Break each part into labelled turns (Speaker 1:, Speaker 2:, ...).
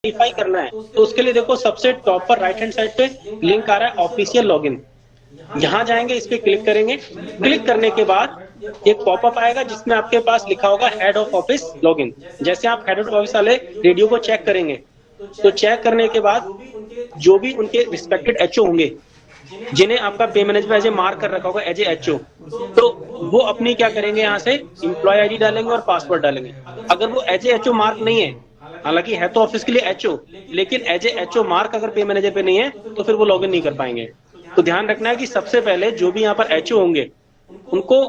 Speaker 1: Verify करना है तो उसके लिए देखो सबसे टॉप पर राइट हैंड साइड पे लिंक आ रहा है ऑफिशियल लॉगिन। यहाँ जाएंगे, इस पे क्लिक करेंगे। क्लिक करने के बाद एक पॉपअप आएगा जिसमें आपके पास लिखा होगा हेड ऑफ ऑफिस लॉगिन। जैसे आप हेड ऑफ ऑफिस वाले रेडियो को चेक करेंगे तो चेक करने के बाद जो भी उनके रिस्पेक्टेड एचओ होंगे जिन्हें आपका पे मैनेजर एज ए मार्क कर रखा होगा एज ए एचओ, तो वो अपनी क्या करेंगे, यहाँ से एम्प्लॉय आईडी डालेंगे और पासवर्ड डालेंगे। अगर वो एज ए एचओ मार्क नहीं है, हालांकि है तो ऑफिस के लिए एचओ, लेकिन एज ए एचओ मार्क अगर पे मैनेजर पे नहीं है तो फिर वो लॉगिन नहीं कर पाएंगे। तो ध्यान रखना है कि सबसे पहले जो भी यहाँ पर एचओ होंगे उनको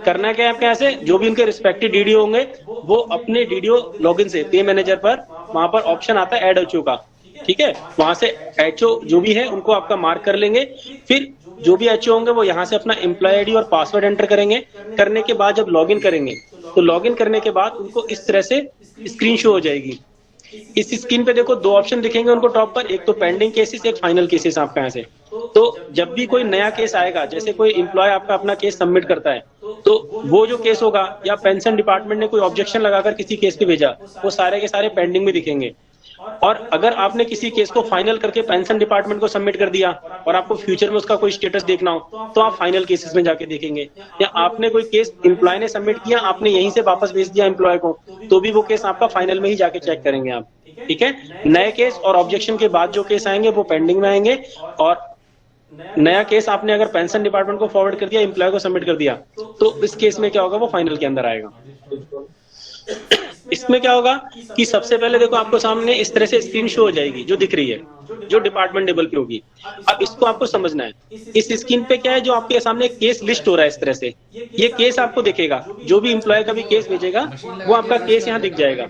Speaker 1: करना क्या है, आपके यहाँ से जो भी उनके रिस्पेक्टिव डीडीओ होंगे वो अपने डीडीओ लॉगिन से पे मैनेजर पर वहां पर ऑप्शन आता है ऐड एचओ का, ठीक है, वहां से एचओ जो भी है उनको आपका मार्क कर लेंगे। फिर जो भी एचओ होंगे वो यहाँ से अपना एम्प्लॉय आईडी और पासवर्ड एंटर करेंगे। करने के बाद जब लॉगिन करेंगे तो लॉगिन करने के बाद उनको इस तरह से स्क्रीन शो हो जाएगी। इस स्क्रीन पे देखो दो ऑप्शन दिखेंगे उनको टॉप पर, एक तो पेंडिंग केसेस, एक फाइनल केसेस आपका यहाँ से। तो जब भी कोई नया केस आएगा, जैसे कोई एम्प्लॉय आपका अपना केस सबमिट करता है तो वो जो केस होगा या पेंशन डिपार्टमेंट ने कोई ऑब्जेक्शन लगाकर किसी केस पे भेजा, वो सारे के सारे पेंडिंग में दिखेंगे। और अगर आपने किसी केस को फाइनल करके पेंशन डिपार्टमेंट को सबमिट कर दिया और आपको फ्यूचर में उसका कोई स्टेटस देखना हो तो आप फाइनल केसेस में जाके देखेंगे। या आपने कोई केस एम्प्लॉय ने सबमिट किया, आपने यहीं से वापस भेज दिया एम्प्लॉय को, तो भी वो केस आपका फाइनल में ही जाके चेक करेंगे आप, ठीक है। नए केस और ऑब्जेक्शन के बाद जो केस आएंगे वो पेंडिंग में आएंगे, और नया केस आपने अगर पेंशन डिपार्टमेंट को फॉरवर्ड कर दिया, एम्प्लॉय को सबमिट कर दिया, तो इस केस में क्या होगा, वो फाइनल के अंदर आएगा। इसमें क्या होगा कि सबसे पहले देखो आपको सामने इस तरह से स्क्रीन शो हो जाएगी जो दिख रही है, जो डिपार्टमेंट लेवल पे होगी। अब इसको आपको समझना है, इस स्क्रीन पे क्या है, जो आपके सामने केस लिस्ट हो रहा है इस तरह से, ये केस आपको दिखेगा। जो भी एम्प्लॉय का भी केस भेजेगा वो आपका केस यहाँ दिख जाएगा।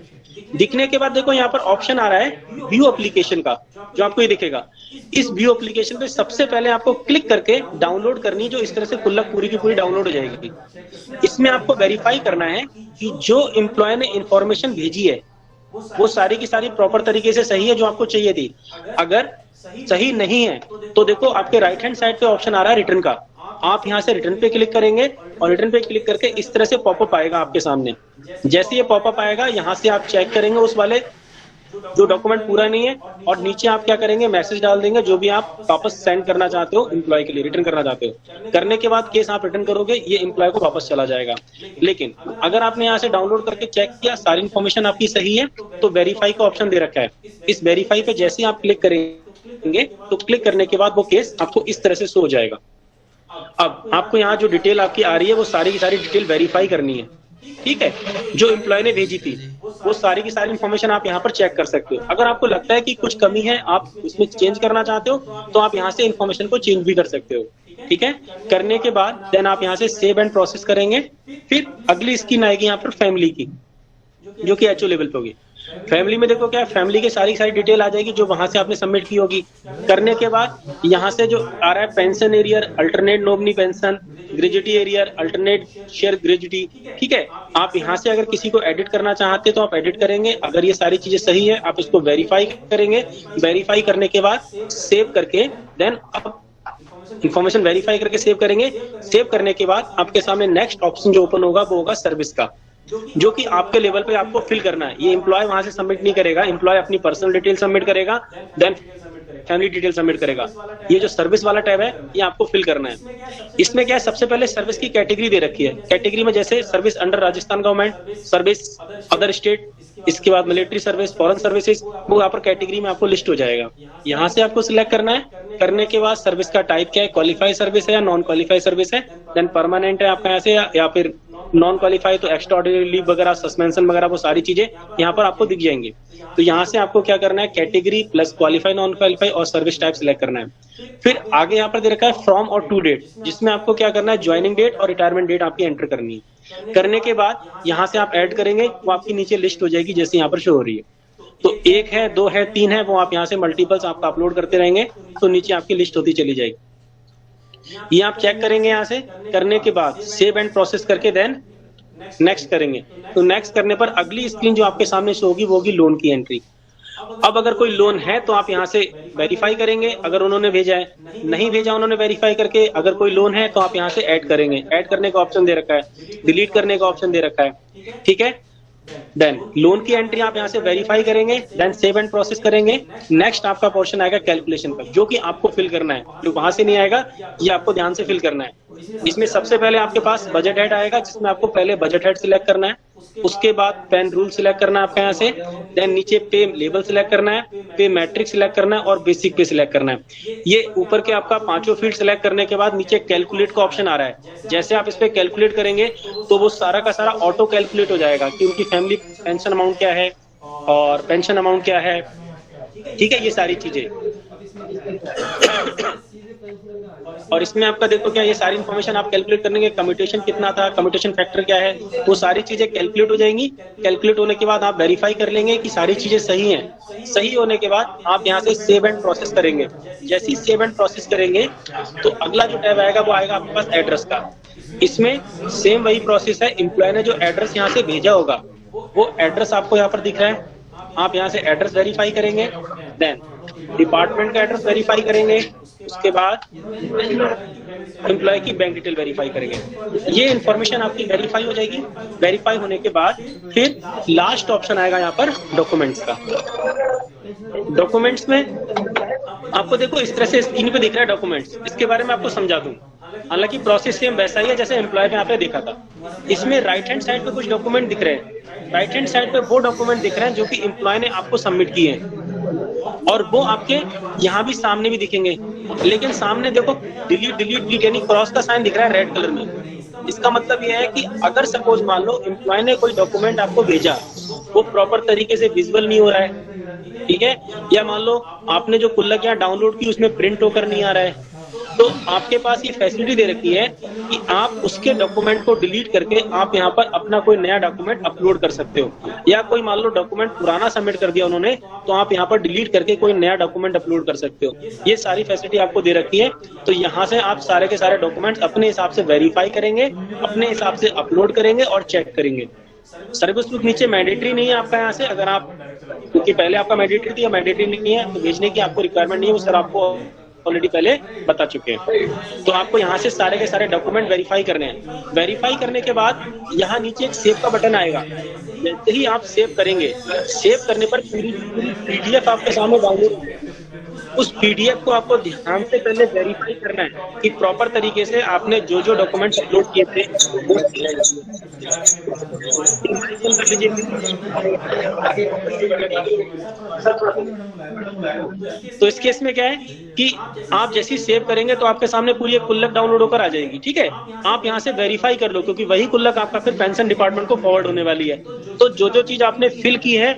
Speaker 1: दिखने के बाद देखो यहाँ पर ऑप्शन आ रहा है व्यू एप्लीकेशन का, जो आपको ये दिखेगा। इस व्यू एप्लीकेशन पे सबसे पहले आपको क्लिक करके डाउनलोड करनी, जो इस तरह से कुल्लक पूरी की पूरी डाउनलोड हो जाएगी। इसमें आपको वेरीफाई करना है कि जो एम्प्लॉय ने इंफॉर्मेशन भेजी है वो सारी की सारी प्रॉपर तरीके से सही है जो आपको चाहिए थी। अगर सही नहीं है तो देखो आपके राइट हैंड साइड पे ऑप्शन आ रहा है रिटर्न का, आप यहाँ से रिटर्न पे क्लिक करेंगे और रिटर्न पे क्लिक करके इस तरह से पॉपअप आएगा आपके सामने। जैसे ये पॉपअप आएगा यहाँ से आप चेक करेंगे उस वाले जो डॉक्यूमेंट पूरा नहीं है, और नीचे आप क्या करेंगे, मैसेज डाल देंगे जो भी आप वापस सेंड करना चाहते हो एम्प्लॉय के लिए, रिटर्न करना चाहते हो। करने के बाद केस आप रिटर्न करोगे, ये एम्प्लॉय को वापस चला जाएगा। लेकिन अगर आपने यहाँ से डाउनलोड करके चेक किया, सारी इन्फॉर्मेशन आपकी सही है, तो वेरीफाई का ऑप्शन दे रखा है। इस वेरीफाई पे जैसे ही आप क्लिक करेंगे तो क्लिक करने के बाद वो केस आपको इस तरह से शो हो जाएगा। अब आपको यहाँ जो डिटेल आपकी आ रही है वो सारी की सारी डिटेल वेरीफाई करनी है, ठीक है। जो एम्प्लॉय ने भेजी थी वो सारी की सारी इन्फॉर्मेशन आप यहाँ पर चेक कर सकते हो। अगर आपको लगता है कि कुछ कमी है, आप उसमें चेंज करना चाहते हो, तो आप यहाँ से इन्फॉर्मेशन को चेंज भी कर सकते हो, ठीक है। करने के बाद देन आप यहाँ से सेव एंड प्रोसेस करेंगे। फिर अगली स्क्रीन आएगी यहाँ पर फैमिली की, जो कि एचओ लेवल पे होगी। फैमिली में देखो क्या है, फैमिली की सारी डिटेल आ जाएगी जो वहां से आपने सबमिट की होगी। करने के बाद यहाँ से जो आ रहा है pension arrear, alternate nominee pension, gratuity arrear, alternate share gratuity, ठीक है। आप यहाँ से अगर किसी को एडिट करना चाहते तो आप एडिट करेंगे। अगर ये सारी चीजें सही है आप इसको वेरीफाई करेंगे। वेरीफाई करने के बाद सेव करके देन आप इंफॉर्मेशन वेरीफाई करके सेव करेंगे। सेव करने के बाद आपके सामने नेक्स्ट ऑप्शन जो ओपन होगा वो होगा सर्विस का, जो कि आपके लेवल पे आपको फिल करना है। ये एम्प्लॉय वहां से सबमिट नहीं करेगा, एम्प्लॉय अपनी पर्सनल डिटेल सबमिट करेगा, देन फैमिली डिटेल सबमिट करेगा। ये जो सर्विस वाला टैब है ये आपको फिल करना है। इसमें क्या है, सबसे पहले सर्विस की कैटेगरी दे रखी है। कैटेगरी में जैसे service under Rajasthan government, service other state, इसके बाद मिलिट्री सर्विस, फॉरेन सर्विसेज, वो यहाँ पर कैटेगरी में आपको लिस्ट हो जाएगा। यहाँ से आपको सिलेक्ट करना है। करने के बाद सर्विस का टाइप क्या है, क्वालिफाइड सर्विस है या नॉन क्वालिफाइड सर्विस है, देन परमानेंट है आपका यहाँ से, या फिर नॉन क्वालिफाई तो एक्स्ट्राऑर्डिनरी लीव वगैरह, सस्पेंशन वगैरह, वो सारी चीजें यहाँ पर आपको दिख जाएंगी। तो यहाँ से आपको क्या करना है, category plus qualify, non qualify और सर्विस टाइप सिलेक्ट करना है। फिर आगे यहाँ पर दे रखा है फ्रॉम और टू डेट, जिसमें आपको क्या करना है, ज्वाइनिंग डेट और रिटायरमेंट डेट आपकी एंटर करनी है। करने के बाद यहाँ से आप ऐड करेंगे, वो आपकी नीचे लिस्ट हो जाएगी जैसे यहाँ पर शो हो रही है। तो 1 है, 2 है, 3 है, वो आप यहाँ से मल्टीपल्स आपका अपलोड करते रहेंगे तो नीचे आपकी लिस्ट होती चली जाएगी। ये आप चेक करेंगे। यहाँ से करने के बाद सेव एंड प्रोसेस करके देन नेक्स्ट करेंगे। तो नेक्स्ट करने पर अगली स्क्रीन जो आपके सामने शो होगी वो होगी लोन की एंट्री। अब अगर कोई लोन है तो आप यहाँ से वेरीफाई करेंगे, अगर उन्होंने भेजा है, नहीं भेजा उन्होंने वेरीफाई करके, अगर कोई लोन है तो आप यहाँ से ऐड करेंगे। ऐड करने का ऑप्शन दे रखा है, डिलीट करने का ऑप्शन दे रखा है, ठीक है। देन लोन की एंट्री आप यहाँ से वेरीफाई करेंगे, देन सेव एंड प्रोसेस करेंगे। नेक्स्ट आपका पोर्शन आएगा कैलकुलेशन का, जो कि आपको फिल करना है, जो वहां से नहीं आएगा, ये आपको ध्यान से फिल करना है। इसमें सबसे पहले आपके पास बजट हेड आएगा, जिसमें आपको पहले बजट हेड सिलेक्ट करना है, उसके बाद पेन रूल सिलेक्ट करना है आपका यहाँ से, देन नीचे पे लेबल सिलेक्ट करना है, पे मैट्रिक सिलेक्ट करना है और बेसिक पे सिलेक्ट करना है। ये ऊपर के आपका पांचों फील्ड सिलेक्ट करने के बाद नीचे कैलकुलेट का ऑप्शन आ रहा है। जैसे आप इस पे कैलकुलेट करेंगे तो वो सारा का सारा ऑटो कैलकुलेट हो जाएगा कि उनकी फैमिली पेंशन अमाउंट क्या है और पेंशन अमाउंट क्या है, ठीक है, ये सारी चीजें। और इसमें आपका देखो क्या, ये सारी इन्फॉर्मेशन आप कैलकुलेट करने के, कम्यूटेशन कितना था, कम्यूटेशन फैक्टर क्या है, वो सारी चीजें कैलकुलेट हो जाएंगी। कैलकुलेट होने के बाद आप वेरीफाई कर लेंगे कि सारी चीजें सही हैं। सही होने के बाद आप यहाँ से सेव एंड प्रोसेस करेंगे। जैसे ही सेव एंड प्रोसेस करेंगे तो अगला जो टैब आएगा वो आएगा आपके पास एड्रेस का। इसमें सेम वही प्रोसेस है, एम्प्लॉय ने जो एड्रेस यहाँ से भेजा होगा वो एड्रेस आपको यहाँ पर दिख रहा है, आप यहाँ से एड्रेस वेरीफाई करेंगे, देन डिपार्टमेंट का एड्रेस वेरीफाई करेंगे, उसके बाद एम्प्लॉय की बैंक डिटेल वेरीफाई करेंगे। ये इन्फॉर्मेशन आपकी वेरीफाई हो जाएगी। वेरीफाई होने के बाद फिर लास्ट ऑप्शन आएगा यहाँ पर डॉक्यूमेंट्स का। डॉक्यूमेंट्स में आपको देखो इस तरह से स्क्रीन पे दिख रहा है डॉक्यूमेंट्स, इसके बारे में आपको समझा दूं। हालांकि प्रोसेस सेम वैसा ही है जैसे एम्प्लॉय पे आपने देखा था। इसमें राइट हैंड साइड पे कुछ डॉक्यूमेंट दिख रहे हैं, राइट हैंड साइड पे वो डॉक्यूमेंट दिख रहे हैं जो कि एम्प्लॉय ने आपको सबमिट किए हैं, और वो आपके यहाँ भी सामने भी दिखेंगे। लेकिन सामने देखो डिलीट डिलीट डिलीट यानी क्रॉस का साइन दिख रहा है रेड कलर में। इसका मतलब यह है कि अगर सपोज मान लो एम्प्लॉय ने कोई डॉक्यूमेंट आपको भेजा, वो प्रॉपर तरीके से विजुअल नहीं हो रहा है, ठीक है, या मान लो आपने जो कुल्लक यहाँ डाउनलोड की उसमें प्रिंट होकर नहीं आ रहा है, तो आपके पास ये फैसिलिटी दे रखी है कि आप उसके डॉक्यूमेंट को डिलीट करके आप यहाँ पर अपना कोई नया डॉक्यूमेंट अपलोड कर सकते हो। या कोई मान लो डॉक्यूमेंट पुराना सबमिट कर दिया उन्होंने, तो आप यहाँ पर डिलीट करके कोई नया डॉक्यूमेंट अपलोड कर सकते हो। ये सारी फैसिलिटी आपको दे रखी है। तो यहाँ से आप सारे के सारे डॉक्यूमेंट्स अपने हिसाब से वेरीफाई करेंगे, अपने हिसाब से अपलोड करेंगे और चेक करेंगे। सर्विस बुक नीचे मैंडेटरी नहीं है आपका यहाँ से, अगर आप, क्योंकि पहले आपका मैंडेटरी थी, मैंडेटरी नहीं है तो भेजने की आपको रिक्वायरमेंट नहीं है, वो सर आपको ऑलरेडी पहले बता चुके हैं। तो आपको यहाँ से सारे के सारे डॉक्यूमेंट वेरीफाई करने हैं। वेरीफाई करने के बाद यहाँ नीचे एक सेव का बटन आएगा। जैसे ही आप सेव करेंगे, सेव करने पर पूरी पीडीएफ आपके सामने डाउनलोड, उस पीडीएफ को आपको ध्यान से पहले वेरीफाई करना है कि प्रॉपर तरीके से आपने जो जो डॉक्यूमेंट्स अपलोड किए थे वो तो इस केस में क्या है कि आप जैसे ही सेव करेंगे तो आपके सामने पूरी एक कुल्लक डाउनलोड होकर आ जाएगी, ठीक है। आप यहाँ से वेरीफाई कर लो, क्योंकि वही कुल्लक आपका फिर पेंशन डिपार्टमेंट को फॉरवर्ड होने वाली है। तो जो जो चीज आपने फिल की है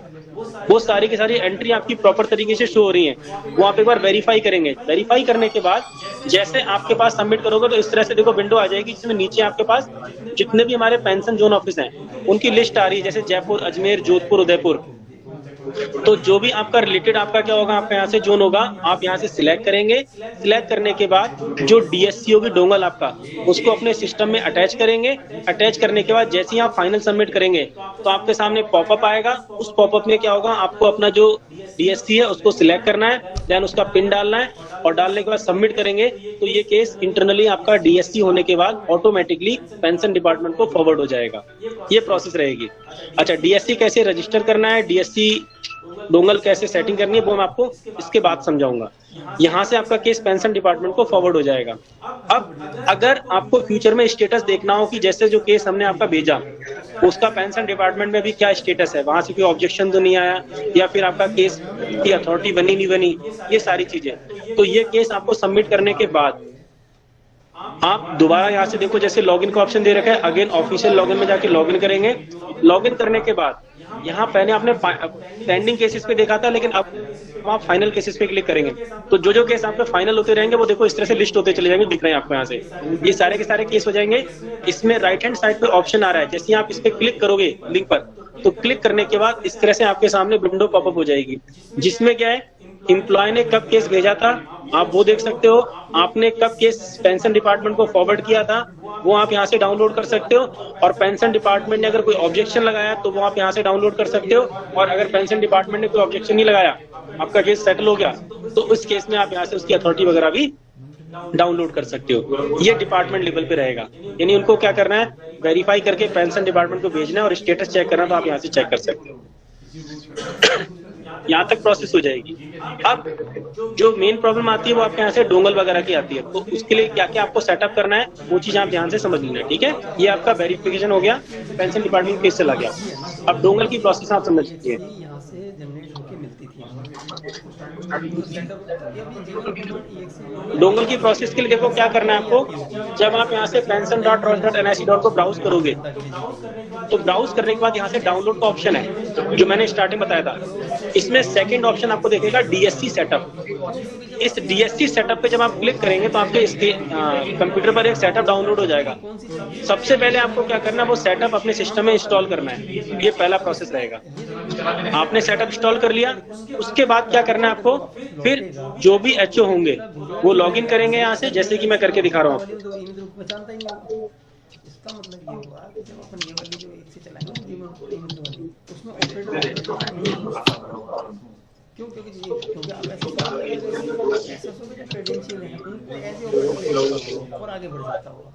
Speaker 1: वो सारी की सारी एंट्री आपकी प्रॉपर तरीके से शो हो रही है, वो आप एक बार वेरीफाई करेंगे। वेरीफाई करने के बाद जैसे आपके पास सबमिट करोगे तो इस तरह से देखो विंडो आ जाएगी, जिसमें नीचे आपके पास जितने भी हमारे पेंशन जोन ऑफिस हैं उनकी लिस्ट आ रही है, जैसे जयपुर, अजमेर, जोधपुर, उदयपुर। तो जो भी आपका रिलेटेड आपका क्या होगा, आपका यहाँ से जोन होगा, आप यहाँ से सिलेक्ट करेंगे। सिलेक्ट करने के बाद जो डीएससी होगी डोंगल आपका, उसको अपने सिस्टम में अटैच करेंगे। अटैच करने के बाद जैसे ही आप फाइनल सबमिट करेंगे तो आपके सामने पॉपअप आएगा। उस पॉपअप में क्या होगा, आपको अपना जो डीएससी है उसको सिलेक्ट करना है, देन उसका पिन डालना है, और डालने के बाद सबमिट करेंगे तो ये केस इंटरनली आपका डीएससी होने के बाद ऑटोमेटिकली पेंशन डिपार्टमेंट को फॉरवर्ड हो जाएगा। ये प्रोसेस रहेगी। अच्छा, डीएससी कैसे रजिस्टर करना है, डीएससी डोंगल कैसे सेटिंग करनी है, वो मैं आपको इसके बाद समझाऊंगा। यहाँ से आपका केस पेंशन डिपार्टमेंट को फॉरवर्ड हो जाएगा। अब अगर आपको फ्यूचर में स्टेटस देखना हो कि जैसे जो केस हमने आपका भेजा उसका पेंशन डिपार्टमेंट में भी क्या स्टेटस है, वहां से कोई ऑब्जेक्शन तो नहीं आया, या फिर आपका केस की अथॉरिटी बनी नहीं बनी, ये सारी चीजें, तो ये केस आपको सबमिट करने के बाद आप दोबारा यहाँ से देखो जैसे लॉगिन का ऑप्शन दे रखा है, अगेन ऑफिशियल लॉगिन में जाके लॉगिन करेंगे। लॉगिन करने के बाद यहाँ पहले आपने पेंडिंग केसेस पे देखा था, लेकिन अब आप फाइनल केसेस पे क्लिक करेंगे तो जो जो केस आपके फाइनल होते रहेंगे वो देखो इस तरह से लिस्ट होते चले जाएंगे, दिख रहे हैं आपको यहाँ से, ये सारे के सारे केस हो जाएंगे। इसमें राइट हैंड साइड पे ऑप्शन आ रहा है, जैसे आप इस पे क्लिक करोगे लिंक पर, तो क्लिक करने के बाद इस तरह से आपके सामने विंडो पॉपअप हो जाएगी, जिसमें क्या है, एम्प्लॉय ने कब केस भेजा था आप वो देख सकते हो, आपने कब केस पेंशन डिपार्टमेंट को फॉरवर्ड किया था वो आप यहाँ से डाउनलोड कर सकते हो, और पेंशन डिपार्टमेंट ने अगर कोई ऑब्जेक्शन लगाया तो वो आप यहाँ से डाउनलोड कर सकते हो। और अगर पेंशन डिपार्टमेंट ने कोई ऑब्जेक्शन नहीं लगाया, आपका केस सेटल हो गया, तो उस केस में आप यहाँ से उसकी अथॉरिटी वगैरह भी डाउनलोड कर सकते हो। ये डिपार्टमेंट लेवल पे रहेगा, यानी उनको क्या करना है, वेरीफाई करके पेंशन डिपार्टमेंट को भेजना है और स्टेटस चेक करना तो आप यहाँ से चेक कर सकते हो। यहाँ तक प्रोसेस हो जाएगी। अब जो मेन प्रॉब्लम आती है वो आपके यहाँ से डोंगल वगैरह की आती है, तो उसके लिए क्या क्या आपको सेटअप करना है वो चीज आप ध्यान से समझ लेना, ठीक है। ये आपका वेरिफिकेशन हो गया, पेंशन डिपार्टमेंट केस चला गया। अब डोंगल की प्रोसेस आप समझ लीजिए। डोंगल की प्रोसेस के लिए देखो क्या करना है आपको। जब आप यहाँ से pension.ross.nic.in को ब्राउज करोगे तो ब्राउज करने के बाद यहाँ से डाउनलोड का ऑप्शन है जो मैंने स्टार्टिंग बताया था। इसमें सेकंड ऑप्शन आपको देखेगा डीएससी सेटअप। इस डीएससी सेटअप पे जब आप क्लिक करेंगे तो आपके इसके कंप्यूटर पर एक सेटअप डाउनलोड हो जाएगा। सबसे पहले आपको क्या करना है वो सेटअप अपने सिस्टम में इंस्टॉल करना है, ये पहला प्रोसेस रहेगा। आपने सेटअप इंस्टॉल कर लिया, उसके बाद क्या करना है आपको, फिर जो भी एचओ होंगे वो लॉगिन करेंगे यहाँ से, जैसे कि मैं करके दिखा रहा हूँ आपको।
Speaker 2: इसका मतलब ये हुआ कि जब अपन ये वाली जो एक से चलाएंगे उसमें ऑपरेटर क्योंकि आप ऐसे क्रेडेंशियल है और आगे बढ़ सकता होगा।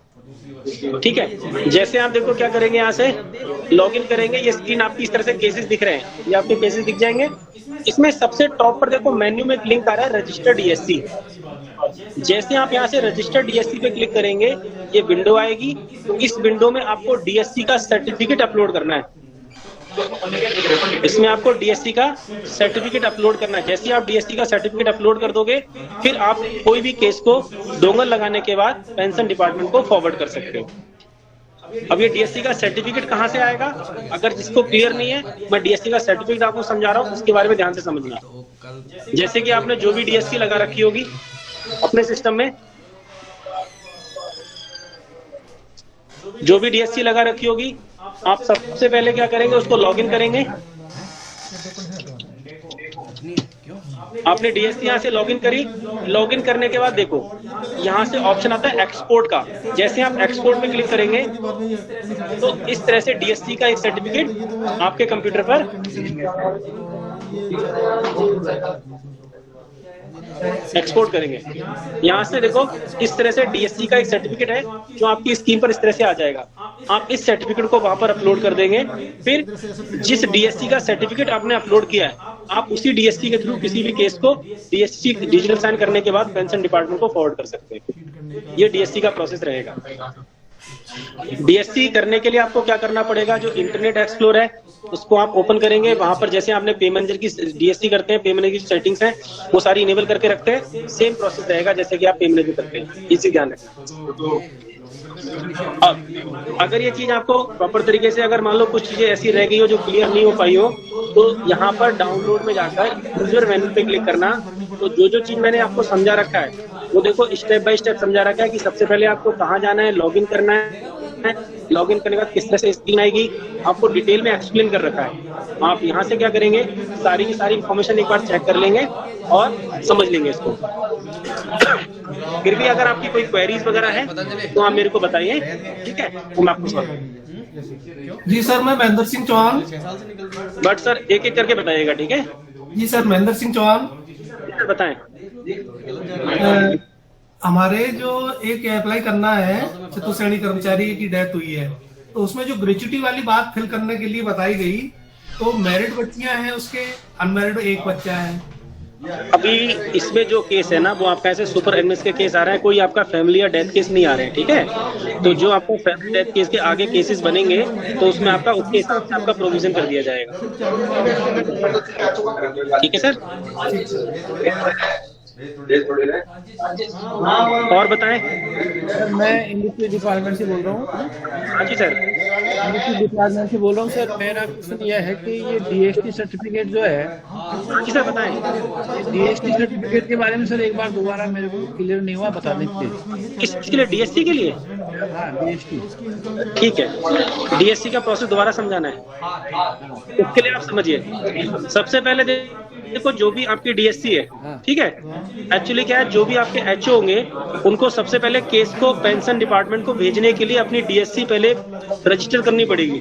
Speaker 1: ठीक है, जैसे आप देखो क्या करेंगे, यहाँ से लॉगिन करेंगे। ये स्क्रीन आपकी इस तरह से केसेस दिख रहे हैं, ये आपके केसेस दिख जाएंगे। इसमें सबसे टॉप पर देखो मेन्यू में एक लिंक आ रहा है रजिस्टर डीएससी। जैसे आप यहाँ से रजिस्टर डीएससी पे क्लिक करेंगे ये विंडो आएगी। तो इस विंडो में आपको डीएससी का सर्टिफिकेट अपलोड करना है। इसमें आपको डीएससी का सर्टिफिकेट अपलोड करना है। जैसे आप डीएससी का सर्टिफिकेट अपलोड कर दोगे फिर आप कोई भी केस को डोंगल लगाने के बाद पेंशन डिपार्टमेंट को फॉरवर्ड कर सकते हो। अब ये डीएससी का सर्टिफिकेट कहाँ से आएगा, अगर जिसको क्लियर नहीं है मैं डीएससी का सर्टिफिकेट आपको समझा रहा हूँ, उसके बारे में ध्यान से समझना। जैसे कि आपने जो भी डीएससी लगा रखी होगी अपने सिस्टम में, जो भी डीएससी लगा रखी होगी, आप सबसे पहले क्या करेंगे उसको लॉगिन करेंगे। आपने डीएससी यहाँ से लॉगिन करी। लॉगिन करने के बाद देखो यहाँ से ऑप्शन आता है एक्सपोर्ट का। जैसे आप एक्सपोर्ट पे क्लिक करेंगे तो इस तरह से डीएससी का एक सर्टिफिकेट आपके कंप्यूटर पर एक्सपोर्ट करेंगे। यहाँ से देखो इस तरह से डीएससी का एक सर्टिफिकेट है जो आपकी स्क्रीन पर इस तरह से आ जाएगा। आप इस सर्टिफिकेट को वहां पर अपलोड कर देंगे। फिर जिस डीएससी का सर्टिफिकेट आपने अपलोड किया है आप उसी डीएससी के थ्रू किसी भी केस को डीएससी डिजिटल साइन करने के बाद पेंशन डिपार्टमेंट को फॉरवर्ड कर सकते हैं। ये डीएससी का प्रोसेस रहेगा। डीएससी करने के लिए आपको क्या करना पड़ेगा, जो इंटरनेट एक्सप्लोर है उसको आप ओपन करेंगे। वहां पर जैसे आपने पे मैनेजर की डीएससी करते हैं, पे मैनेजर की सेटिंग्स हैं वो सारी इनेबल करके रखते हैं। सेम प्रोसेस रहेगा जैसे कि आप पे मैनेजर करते हैं, इसी ध्यान रखना। अब अगर ये चीज आपको प्रॉपर तरीके से, अगर मान लो कुछ चीजें ऐसी रह गई हो जो क्लियर नहीं हो पाई हो, तो यहाँ पर डाउनलोड में जाकर यूजर मेन्यू पे क्लिक करना। तो जो चीज मैंने आपको समझा रखा है वो देखो स्टेप बाय स्टेप समझा रखा है कि सबसे पहले आपको कहाँ जाना है, लॉगिन करना है। लॉगिन करने के बाद किस तरह से स्क्रीन आएगी आपको डिटेल में एक्सप्लेन कर रखा है। आप यहाँ से क्या करेंगे, सारी की सारी इंफॉर्मेशन एक बार चेक कर लेंगे और समझ लेंगे इसको। फिर भी अगर आपकी कोई क्वेरीज वगैरह है तो आप मेरे को बताइए, ठीक है, तो मैं आपको
Speaker 3: जी सर, मैं महेंद्र सिंह चौहान।
Speaker 1: बट सर एक एक करके बताइएगा, ठीक है।
Speaker 3: जी सर, महेंद्र सिंह चौहान
Speaker 1: बताएं।
Speaker 3: हमारे जो एक अप्लाई करना है, चतुश्रेणी कर्मचारी की डेथ हुई है तो उसमें जो ग्रेच्युटी वाली बात फिल करने के लिए बताई गई, तो मैरिड बच्चियां हैं उसके, अनमैरिड एक बच्चा है।
Speaker 1: अभी इसमें जो केस है ना वो आपका ऐसे सुपर एडमिस के केस आ रहा है, कोई आपका फैमिली या डेथ केस नहीं आ रहे हैं, ठीक है। तो जो आपको फैमिली डेथ केस के आगे केसेस बनेंगे तो उसमें आपका उसके हिसाब से आपका प्रोविजन कर दिया जाएगा, ठीक है सर। और बताएं।
Speaker 4: सर मैं इंडस्ट्री डिपार्टमेंट से बोल रहा हूँ।
Speaker 1: हाँ जी सर,
Speaker 4: इंडस्ट्री डिपार्टमेंट से बोल रहा हूँ सर। मेरा क्वेश्चन यह है कि ये डीएसटी सर्टिफिकेट जो है,
Speaker 1: हाँ जी सर बताएं।
Speaker 4: डीएसटी सर्टिफिकेट के बारे में सर एक बार दोबारा मेरे को क्लियर नहीं हुआ, बता दें।
Speaker 1: किसके लिए, डीएससी के लिए?
Speaker 4: हाँ डीएसटी,
Speaker 1: ठीक है। डीएससी का प्रोसेस दोबारा समझाना है, इसके लिए आप समझिए। सबसे पहले देखो जो भी आपकी डीएससी है, ठीक है, एक्चुअली क्या है, जो भी आपके एचओ होंगे उनको सबसे पहले केस को पेंशन डिपार्टमेंट को भेजने के लिए अपनी डीएससी पहले रजिस्टर करनी पड़ेगी,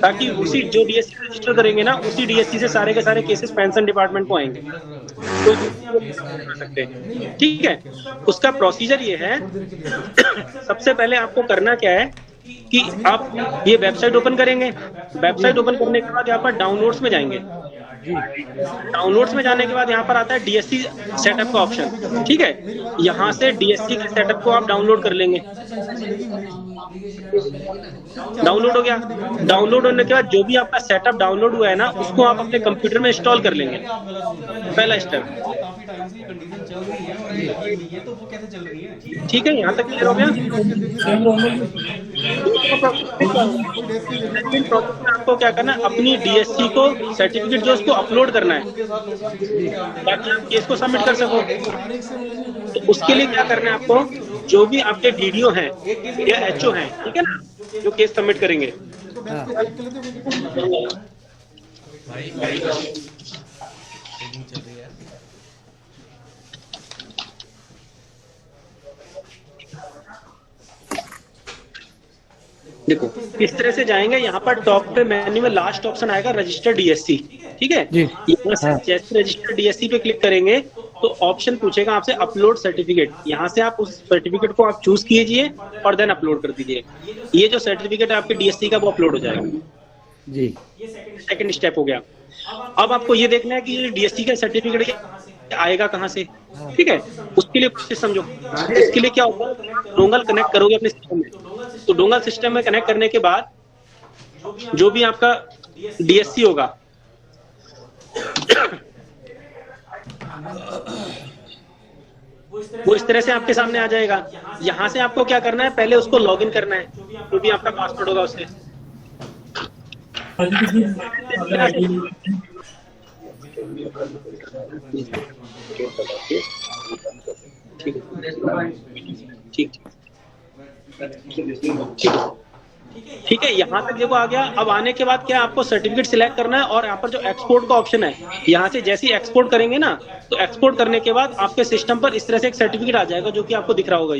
Speaker 1: ताकि उसी जो डीएससी रजिस्टर करेंगे ना उसी डीएससी से सारे के सारे केसेस पेंशन डिपार्टमेंट को आएंगे, तो कर सकते हैं, ठीक है। उसका प्रोसीजर ये है सबसे पहले आपको करना क्या है कि आप ये वेबसाइट ओपन करेंगे। वेबसाइट ओपन करने के बाद यहाँ पर डाउनलोड्स में जाएंगे। डाउनलोड्स में जाने के बाद यहाँ पर आता है डीएससी सेटअप का ऑप्शन, ठीक है। यहाँ से डीएससी के सेटअप को आप डाउनलोड कर लेंगे। डाउनलोड हो गया। डाउनलोड होने के बाद जो भी आपका सेटअप डाउनलोड हुआ है ना, उसको आप अपने कंप्यूटर में इंस्टॉल कर लेंगे। पहला स्टेप, ठीक है। यहाँ तक क्लियर हो गया। आपको क्या करना है, अपनी डीएससी को सर्टिफिकेट जो उसको अपलोड करना है ताकि आप केस को सबमिट कर सको। तो उसके लिए क्या करना है आपको, जो भी आपके डीडीओ हैं या एचओ हैं, ठीक है ना, जो केस सबमिट करेंगे, देखो इस तरह से जाएंगे। यहाँ पर टॉप पे मेन्यू में लास्ट ऑप्शन आएगा रजिस्टर डीएससी, ठीक है। यहाँ से जैसे रजिस्टर डीएससी पे क्लिक करेंगे तो ऑप्शन पूछेगा आपसे अपलोड सर्टिफिकेट। यहाँ से आप उस सर्टिफिकेट को आप चूज कीजिए और देन अपलोड कर दीजिए। ये जो सर्टिफिकेट है आपके डीएससी का वो अपलोड हो जाएगा जी। सेकंड स्टेप हो गया। अब आपको ये देखना है कि ये डीएससी का सर्टिफिकेट आएगा कहाँ से, ठीक है। उसके लिए प्रोसेस समझो। उसके लिए क्या होगा, डोंगल कनेक्ट करोगे अपने सिस्टम में। तो डोंगल सिस्टम में कनेक्ट करने के बाद जो भी आपका डीएससी होगा वो इस तरह से आपके सामने आ जाएगा। यहाँ से आपको क्या करना है, पहले उसको लॉगिन करना है, जो भी आपका पासवर्ड होगा उससे। ठीक है। यहाँ तक देखो आ गया। अब आने के बाद क्या आपको सर्टिफिकेट सिलेक्ट करना है और यहाँ पर जो एक्सपोर्ट का ऑप्शन है, यहाँ से जैसे ही एक्सपोर्ट करेंगे ना, तो एक्सपोर्ट करने के बाद आपके सिस्टम पर इस तरह से एक सर्टिफिकेट आ जाएगा जो कि आपको दिख रहा होगा।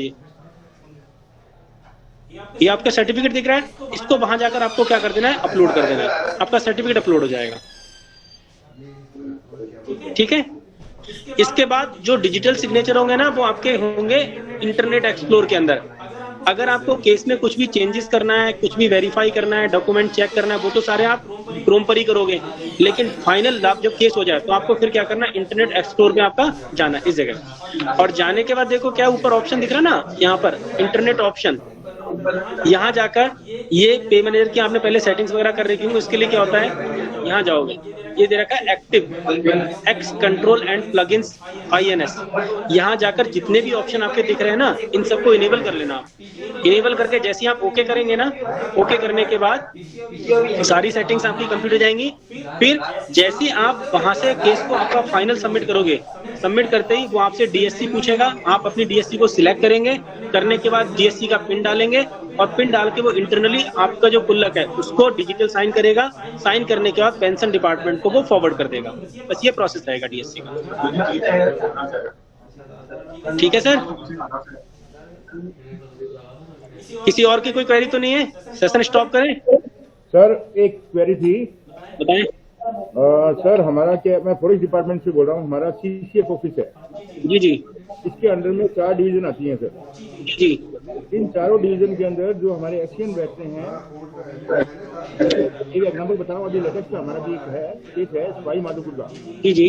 Speaker 1: ये आपका सर्टिफिकेट दिख रहा है। इसको वहां जाकर आपको क्या कर देना है, अपलोड कर देना है। आपका सर्टिफिकेट अपलोड हो जाएगा, ठीक है। इसके बाद जो डिजिटल सिग्नेचर होंगे ना, वो आपके होंगे इंटरनेट एक्सप्लोर के अंदर। अगर आपको केस में कुछ भी चेंजेस करना है, कुछ भी वेरीफाई करना है, डॉक्यूमेंट चेक करना है, वो तो सारे आप क्रोम पर ही करोगे। लेकिन फाइनल जब केस हो जाए तो आपको फिर क्या करना है, इंटरनेट एक्सप्लोर में आपका जाना है इस जगह। और जाने के बाद देखो क्या ऊपर ऑप्शन दिख रहा है ना, यहाँ पर इंटरनेट ऑप्शन। यहाँ जाकर ये पे मैनेजर की आपने पहले सेटिंग्स वगैरह कर रखी होंगी। उसके लिए क्या होता है, यहाँ जाओगे, ये दे रखा है active x control and plugins INS। यहाँ जाकर जितने भी ऑप्शन आपके दिख रहे हैं ना, इन सबको इनेबल कर लेना। इनेबल करके जैसे ही आप ओके करेंगे ना, ओके करने के बाद सारी सेटिंग्स आपकी कंप्लीट हो जाएंगी। फिर जैसे ही आप वहां से केस को आपका फाइनल सबमिट करोगे, सबमिट करते ही वो आपसे डीएससी पूछेगा। आप अपनी डीएससी को सिलेक्ट करेंगे। करने के बाद डीएससी का पिन डालेंगे और पिन डाल के वो इंटरनली आपका जो गुल्लक है उसको डिजिटल साइन करेगा। साइन करने के बाद पेंशन डिपार्टमेंट को वो फॉरवर्ड कर देगा। बस ये प्रोसेस रहेगा डीएससी का, ठीक है सर। किसी और की कोई क्वेरी तो नहीं है? सेशन स्टॉप करें
Speaker 5: सर। एक क्वेरी थी,
Speaker 1: बताएं।
Speaker 5: सर हमारा क्या, मैं फॉरेस्ट डिपार्टमेंट से बोल रहा हूँ। हमारा CCF ऑफिस है
Speaker 1: जी जी।
Speaker 5: इसके अंडर में 4 डिवीजन आती हैं सर
Speaker 1: जी।
Speaker 5: इन चारों डिवीजन के अंदर जो हमारे एक्शन बैठते हैं, एक एग्जाम्पल बता रहा हूँ। अभी लेटेस्ट हमारा भी एक है सवाई माधोपुर का।
Speaker 1: जी जी।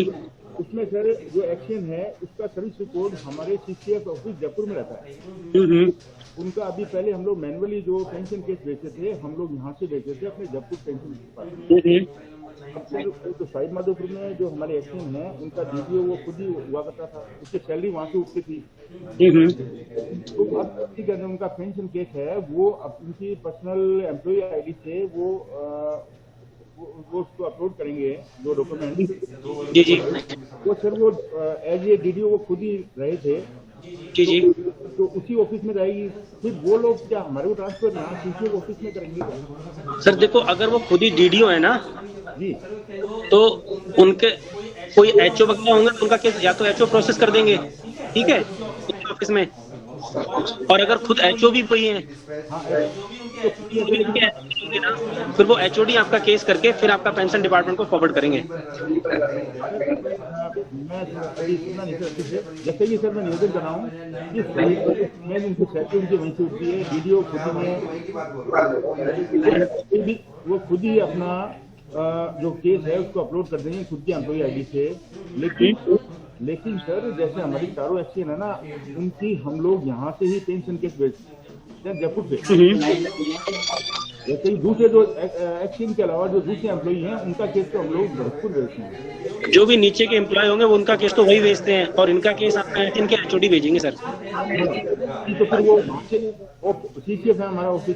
Speaker 5: उसमें सर जो एक्शन है उसका सर्विस रिकॉर्ड हमारे CCF ऑफिस जयपुर में रहता है। उनका अभी पहले हम लोग मैनुअली जो पेंशन केस भेजते थे, हम लोग यहाँ से भेजते थे अपने जयपुर पेंशन। तो साइड माधोपुर में जो हमारे एक्शन है उनका DPO वो खुद ही हुआ करता था, उसकी सैलरी वहाँ से उठती थी। तो अब ठीक है, उनका पेंशन केस है वो अब उनकी पर्सनल एम्प्लॉय ID से वो उसको अपलोड करेंगे जो डॉक्यूमेंट।
Speaker 1: जी जी।
Speaker 5: वो सर वो एज ए DDO वो खुद ही रहे थे।
Speaker 1: जी जी।
Speaker 5: तो उसी ऑफिस में रहेगी। फिर वो लोग क्या हमारे को ट्रांसफर यहाँ CCF ऑफिस में करेंगे?
Speaker 1: सर देखो, अगर वो खुद ही DDO है ना
Speaker 5: जी,
Speaker 1: तो उनके कोई HO वगैरह होंगे, उनका केस या तो HO प्रोसेस कर देंगे, ठीक है, ऑफिस में। और अगर खुद HO भी कोई है फिर वो HOD आपका केस करके फिर आपका पेंशन डिपार्टमेंट को फॉरवर्ड करेंगे।
Speaker 5: मैं अभी सुनना नहीं सर अच्छे से। जैसे कि सर मैं निवेदन कर रहा हूँ कि मैं उनकी सेटिंग की वहीं से उठती है, वीडियो खुद में वो खुद ही अपना जो केस है उसको अपलोड कर देंगे खुद की एम्प्लॉय ID से। लेकिन सर जैसे हमारी चारों एक्शन है ना, उनकी हम लोग यहाँ से ही पेंशन केस भेजते हैं जयपुर से। जैसे ही दूसरे जो एक्शन के अलावा जो दूसरे एम्प्लॉय हैं उनका केस तो हम लोग भरतपुर भेजते हैं।
Speaker 1: जो भी नीचे के एम्प्लॉय होंगे वो उनका केस तो वही भेजते हैं और इनका केस आपका इनके HOD भेजेंगे सर।
Speaker 5: तो फिर वो CCF है हमारा ऑफिस,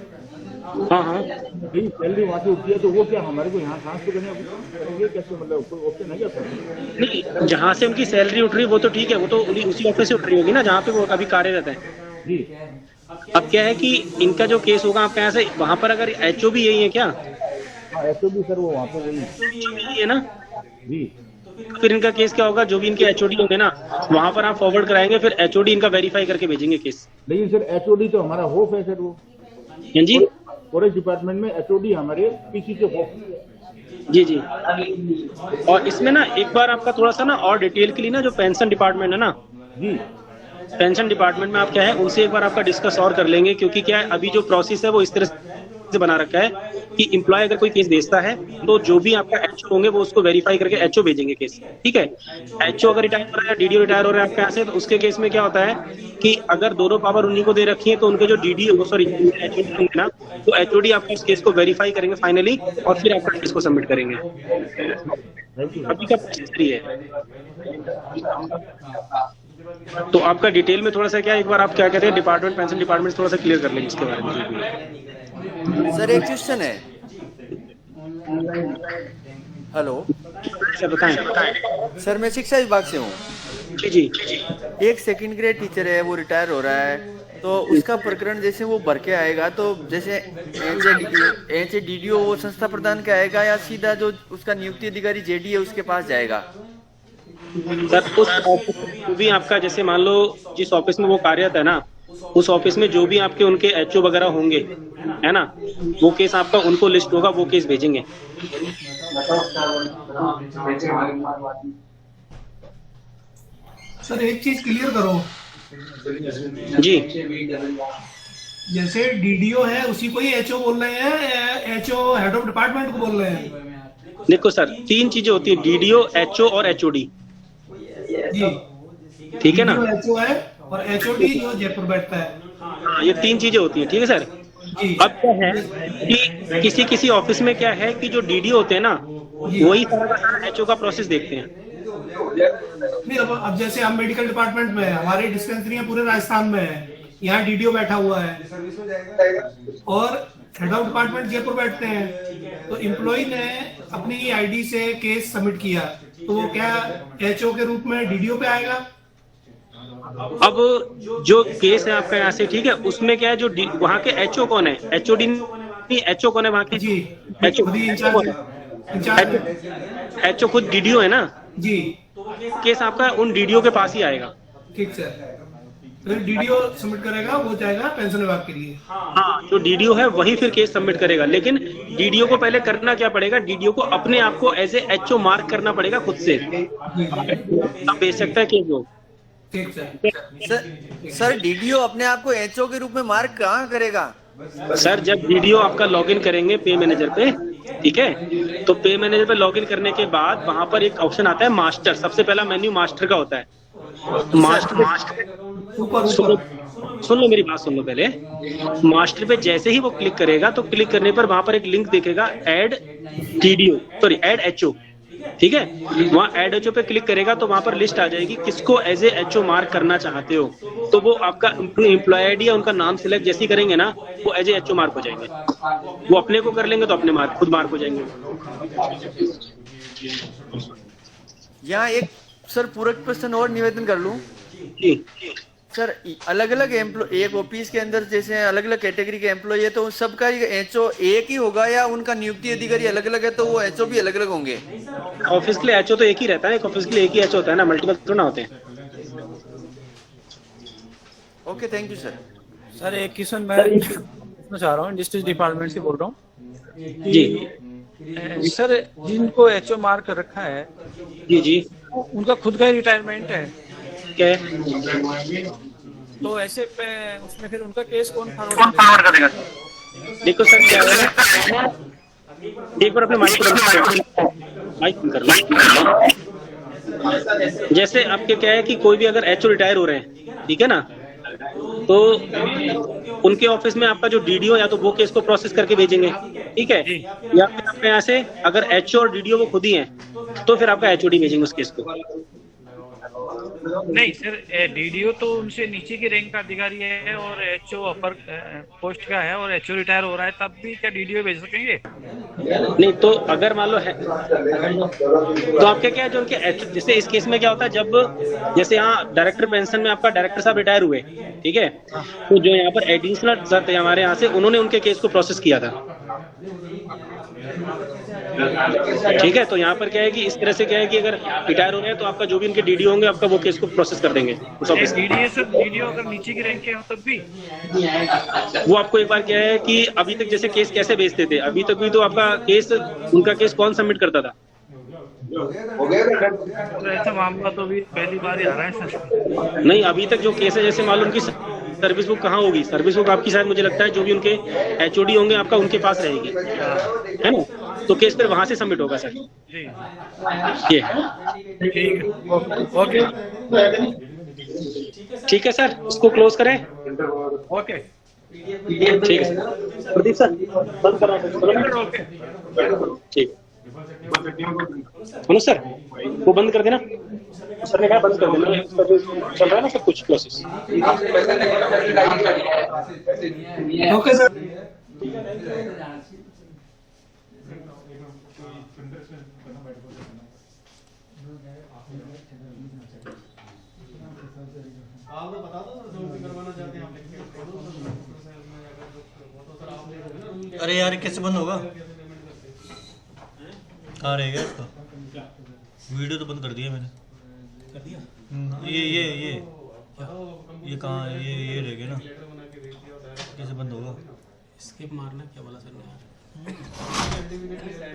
Speaker 1: हाँ
Speaker 5: सैलरी वहाँ से उठती है तो वो क्या हमारे को यहाँ ट्रांसफर करेंगे कैसे, मतलब कोई ऑप्शन है क्या सर?
Speaker 1: नहीं, जहाँ से उनकी सैलरी उठ रही है वो तो ठीक है, वो तो उसी ऑफिस से उठ रही होगी ना जहाँ पे वो अभी कार्यरत है।
Speaker 5: जी
Speaker 1: अब क्या है कि इनका जो केस होगा आपके यहाँ से वहाँ पर अगर HO भी यही है क्या?
Speaker 5: हाँ ऐसे भी सर वो वहाँ पे वही
Speaker 1: यही है ना?
Speaker 5: जी।
Speaker 1: फिर इनका केस क्या होगा, जो भी इनके HOD होंगे ना वहाँ पर आप फॉरवर्ड कराएंगे, फिर HOD इनका वेरीफाई करके भेजेंगे केस।
Speaker 5: लेकिन सर HOD तो हमारा होप है सर, वो
Speaker 1: हाँ जी
Speaker 5: फॉरेस्ट डिपार्टमेंट में HOD हमारे PC से होप।
Speaker 1: जी। और इसमें ना एक बार आपका थोड़ा सा ना और डिटेल के लिए ना जो पेंशन डिपार्टमेंट है ना,
Speaker 5: जी
Speaker 1: पेंशन डिपार्टमेंट में आप क्या है उनसे एक बार आपका डिस्कस और कर लेंगे, क्योंकि क्या है अभी जो प्रोसेस है वो इस तरह से बना रखा है कि एम्प्लॉय अगर कोई केस भेजता है तो जो भी आपका HO होंगे वो उसको वेरीफाई करके HO भेजेंगे केस। ठीक है, HO अगर रिटायर हो रहा है, DDO रिटायर हो रहा है आपके यहाँ से, तो उसके केस में क्या होता है कि अगर दोनों पावर उन्हीं को दे रखी है तो उनके जो DDO सॉरी HOD होंगे ना तो HOD आपके इस केस को वेरीफाई करेंगे फाइनली और फिर आपका केस को सबमिट करेंगे। अभी का प्रोसेस है। तो आपका डिटेल में थोड़ा सा क्या एक बार आप क्या कहते हैं डिपार्टमेंट पेंशन डिपार्टमेंट थोड़ा सा क्लियर कर लेंगे इसके बारे में।
Speaker 6: सर एक क्वेश्चन है। हेलो
Speaker 1: सर बताएं।
Speaker 6: सर मैं शिक्षा विभाग से हूँ।
Speaker 1: जी
Speaker 6: एक सेकंड ग्रेड टीचर है, वो रिटायर हो रहा है, तो उसका प्रकरण जैसे वो भर के आएगा तो जैसे HDDO वो संस्था प्रदान के आएगा या सीधा जो उसका नियुक्ति अधिकारी JD है उसके पास जाएगा?
Speaker 1: सर उस ऑफिस में भी आपका जैसे मान लो जिस ऑफिस में वो कार्यरत है ना, उस ऑफिस में जो भी आपके उनके HO वगैरह होंगे है ना, वो केस आपका उनको लिस्ट होगा, वो केस भेजेंगे।
Speaker 3: सर एक चीज क्लियर करो,
Speaker 1: जी
Speaker 3: जैसे DDO है उसी को ही HO बोल रहे हैं, HO हेड ऑफ डिपार्टमेंट को बोल रहे हैं?
Speaker 1: देखो सर तीन चीजें होती है, DDO, HO और HOD।
Speaker 3: जी
Speaker 1: ठीक है ना,
Speaker 3: HO है और HOD जो जयपुर बैठता है।
Speaker 1: हाँ ये तीन चीजें होती है। ठीक है सर।
Speaker 3: जी
Speaker 1: अब क्या है कि किसी ऑफिस में क्या है कि जो DDO होते हैं ना वही सारा का सारा HO का प्रोसेस देखते हैं।
Speaker 3: नहीं अब जैसे हम मेडिकल डिपार्टमेंट में है, हमारी डिस्पेंसरियां पूरे राजस्थान में है, यहाँ DDO बैठा हुआ है और हेड ऑफ डिपार्टमेंट जयपुर बैठते हैं, तो एम्प्लॉय ने अपनी ID से केस सबमिट किया तो वो क्या HO के रूप में DDO पे आएगा?
Speaker 1: अब जो केस है आपका यहाँ से, ठीक है, उसमें क्या है जो वहाँ के HO कौन है, HOD नहीं, HO कौन है वहाँ के?
Speaker 3: जी
Speaker 1: HO
Speaker 3: खुद ही इंचार्ज
Speaker 1: HO खुद DDO है ना
Speaker 3: जी।
Speaker 1: केस आपका उन DDO के पास ही आएगा।
Speaker 3: ठीक सर, फिर DDO सबमिट करेगा, वो जाएगा पेंशन विभाग के लिए।
Speaker 1: हाँ जो DDO है वही फिर केस सबमिट करेगा, लेकिन DDO को पहले करना क्या पड़ेगा, DDO को अपने आप को एज ए HO मार्क करना पड़ेगा खुद से, तब भेज सकता है केस वो।
Speaker 3: ठीक सर।
Speaker 6: सर DDO अपने आप को HO के रूप में मार्क कहाँ करेगा?
Speaker 1: सर जब DDO आपका लॉगिन करेंगे पे मैनेजर पे, ठीक है, तो पे मैनेजर पे लॉगिन करने के बाद वहां पर एक ऑप्शन आता है मास्टर, सबसे पहला मेन्यू मास्टर का होता है। सुन लो मेरी बात, सुन लो पहले। मास्टर पे जैसे ही वो क्लिक करेगा तो क्लिक करने पर वहां पर एक लिंक दिखेगा ऐड HO, ठीक है, वहाँ ऐड HO पे क्लिक करेगा तो वहां पर लिस्ट आ जाएगी किसको एज ए HO मार्क करना चाहते हो, तो वो आपका एम्प्लॉय ID या उनका नाम सिलेक्ट जैसे ही करेंगे ना वो एज ए HO मार्क हो जाएंगे। वो अपने को कर लेंगे तो अपने मार्क खुद मार्क हो जाएंगे।
Speaker 6: यहाँ एक सर पूरक प्रश्न और निवेदन कर लूं
Speaker 1: जी
Speaker 6: सर, अलग अलग एक ऑफिस के अंदर जैसे अलग अलग कैटेगरी के एम्प्लॉय है तो उन सबका HO एक ही होगा या उनका नियुक्ति अधिकारी अलग अलग है तो वो HO भी अलग अलग होंगे?
Speaker 1: ऑफिस के लिए HO तो एक ही रहता है, एक ऑफिस के लिए एक ही HO होता है ना, मल्टीपल तो ना होते हैं।
Speaker 6: Okay thank you sir.
Speaker 4: Sir एक क्वेश्चन मैं पूछना चाह रहा हूँ, इंडस्ट्रीज डिपार्टमेंट से बोल रहा हूँ।
Speaker 1: जी
Speaker 4: सर, जिनको एचओ मार्क रखा है,
Speaker 1: जी जी
Speaker 4: उनका खुद का रिटायरमेंट है,
Speaker 1: क्या है?
Speaker 4: तो ऐसे पे उसमें फिर उनका केस कौन फॉरवर्ड करेगा?
Speaker 1: देखो सर क्या है, एक बार अपने माइक बंद कर लो। जैसे आपके क्या है कि कोई भी अगर एचओ रिटायर हो रहे हैं, ठीक है ना, तो उनके ऑफिस में आपका जो डीडीओ या तो वो केस को प्रोसेस करके भेजेंगे, ठीक है, या फिर आपके यहाँ से अगर एचओ और डीडीओ वो खुद ही हैं तो फिर आपका एचओडी भेजेंगे उस केस को।
Speaker 4: नहीं सर, डीडीओ तो उनसे नीचे की रैंक का अधिकारी है और एचओ अपर पोस्ट का है, और एचओ रिटायर हो रहा है, तब भी क्या डीडीओ भेज सकेंगे?
Speaker 1: नहीं तो अगर मान लो है तो आपके क्या है जो उनके जैसे इस केस में क्या होता है, जब जैसे यहाँ डायरेक्टर पेंशन में आपका डायरेक्टर साहब रिटायर हुए, ठीक है, तो जो यहाँ पर एडिशनल सर थे हमारे यहाँ से, उन्होंने उनके केस को प्रोसेस किया था, ठीक है। तो यहाँ पर क्या है कि इस तरह से क्या है कि अगर रिटायर हो रहे हैं तो आपका जो भी उनके डीडीओ होंगे आपका वो केस को प्रोसेस कर देंगे उस ऑफिस में।
Speaker 4: डीडीओ अगर नीचे की रैंक के हो तब भी
Speaker 1: वो आपको एक बार क्या है कि अभी तक जैसे केस कैसे भेजते थे, अभी तक भी तो आपका केस उनका केस कौन सबमिट करता था?
Speaker 4: तो ऐसा मामला तो भी पहली बार ही आ रहा है सर।
Speaker 1: नहीं, अभी तक जो केस है, जैसे मालूम की सर्विस बुक कहाँ होगी, सर्विस बुक आपकी शायद मुझे लगता है जो भी उनके एचओडी होंगे आपका उनके पास रहेगी, है ना, तो केस फिर वहां से सबमिट होगा सर।
Speaker 4: जी
Speaker 1: ये
Speaker 4: ठीक है, ओके
Speaker 1: ठीक है सर, इसको क्लोज करें।
Speaker 4: ओके
Speaker 1: ठीक है सर, प्रदीप सर बंद कर रहा हूँ। ठीक मनोज सर वो बंद कर देना, सर ने कहा बंद कर देना, चल रहा है ना सब कुछ प्रोसेस।
Speaker 3: Okay sir.
Speaker 7: अरे यार कैसे बंद होगा? कहाँ रहेगा इसका? वीडियो तो बंद कर दिया मैंने। कर दिया? ये कहाँ ये रह गया ना, कैसे बंद होगा?
Speaker 2: स्किप मारना क्या बोला सर ने?